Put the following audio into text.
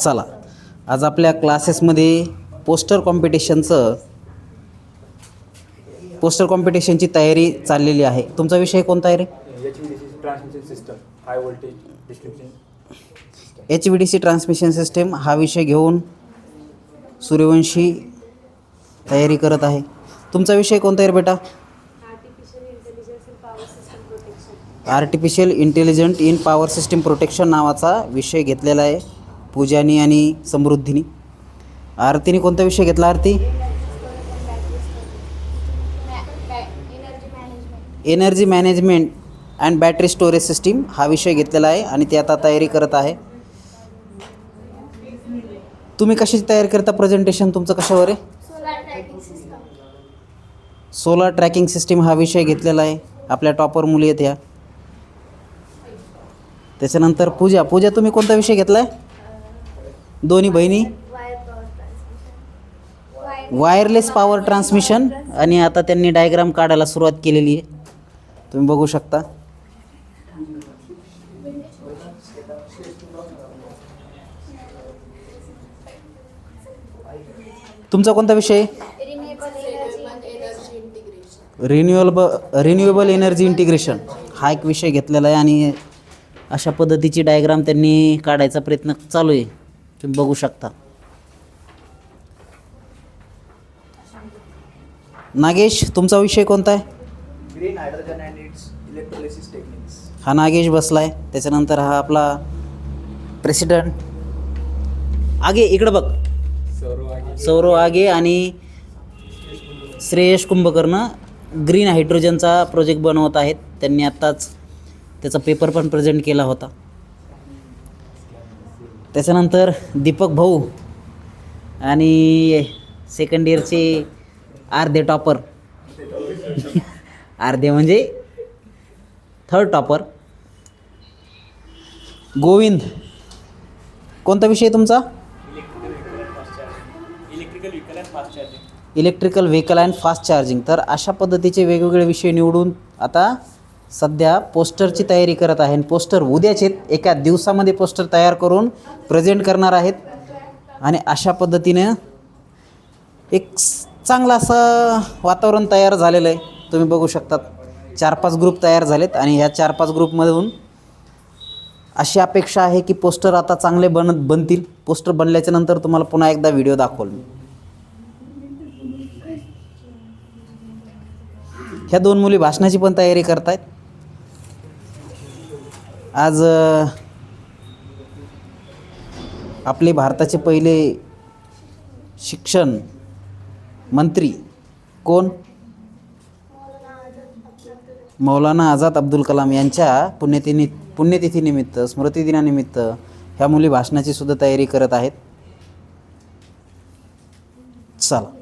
चला, आज आपल्या क्लासेसमध्ये पोस्टर कॉम्पिटिशनची तयारी चाललेली आहे. तुमचा विषय कोणता आहे रे? Transmission system, high voltage distribution. HVDC transmission system हा विषय घेऊन सूर्यवंशी तयारी करत आहे. तुमचा विषय कोणता आहे रे बेटा? Artificial intelligent in power system protection नावाचा विषय घेतलेला आहे पूजानी आणि समृद्धीनी. आरतीने कोणता विषय घेतला? Aarti energy management and battery storage system हा विषय घेतलेला आहे आणि ते आता तयारी करत आहे. तुम्ही कशाची तयारी करता? प्रेझेंटेशन तुमचं कशावर आहे? सोलार ट्रॅकिंग सिस्टीम हा विषय घेतलेला आहे. आपल्या टॉपर मुली आहेत ह्या. त्याच्यानंतर पूजा तुम्ही कोणता विषय घेतला आहे? दोन्ही बहिणी वायरलेस पॉवर ट्रान्समिशन आणि आता त्यांनी डायग्राम काढायला सुरुवात केलेली आहे. तुम्ही बघू शकता. तुमचा कोणता विषय? रिन्युएबल एनर्जी इंटिग्रेशन हा एक विषय घेतलेला आहे आणि अशा पद्धतीची डायग्राम त्यांनी काढायचा प्रयत्न चालू आहे. तुम्ही बघू शकता. नागेश तुमचा विषय कोणता आहे? Green hydrogen and it's electrolysis techniques. हा नागेश बसलाय. त्याच्यानंतर हा आपला प्रेसिडेंट आगे, इकडं बघ, सौरव आगे आणि श्रेयश कुंभकर्ण ग्रीन हायड्रोजनचा प्रोजेक्ट बनवत आहेत. त्यांनी आत्ताच त्याचा पेपर पण प्रेझेंट केला होता. त्याच्यानंतर दीपक भाऊ आणि सेकंड इयरचे अर्धे टॉपर अर्धे म्हणजे थर्ड टॉपर गोविंद. कोणता विषय तुमचा? Electrical vehicle and fast charging. तर अशा पद्धतीचे वेगवेगळे विषय निवडून आता सध्या पोस्टरची तयारी करत आहे. पोस्टर उद्याचे एका दिवसामध्ये पोस्टर तयार करून प्रेझेंट करणार आहेत आणि अशा पद्धतीने एक चांगलं असं वातावरण तयार झालेलं आहे. तुम्ही बघू शकतात 4-5 ग्रुप तयार झालेत आणि ह्या 4-5 ग्रुपमधून अशी अपेक्षा आहे की पोस्टर आता चांगले बनतील. पोस्टर बनल्याच्या नंतर तुम्हाला पुन्हा एकदा व्हिडिओ दाखवल मी. ह्या 2 मुली भाषणाची पण तयारी करत आहेत. आज आपले भारताचे पहिले शिक्षण मंत्री कोण? मौलाना आझाद अब्दुल कलाम यांच्या पुण्यतिथीनिमित्त, स्मृतिदिनानिमित्त ह्या मुली भाषणाची सुद्धा तयारी करत आहेत. चला.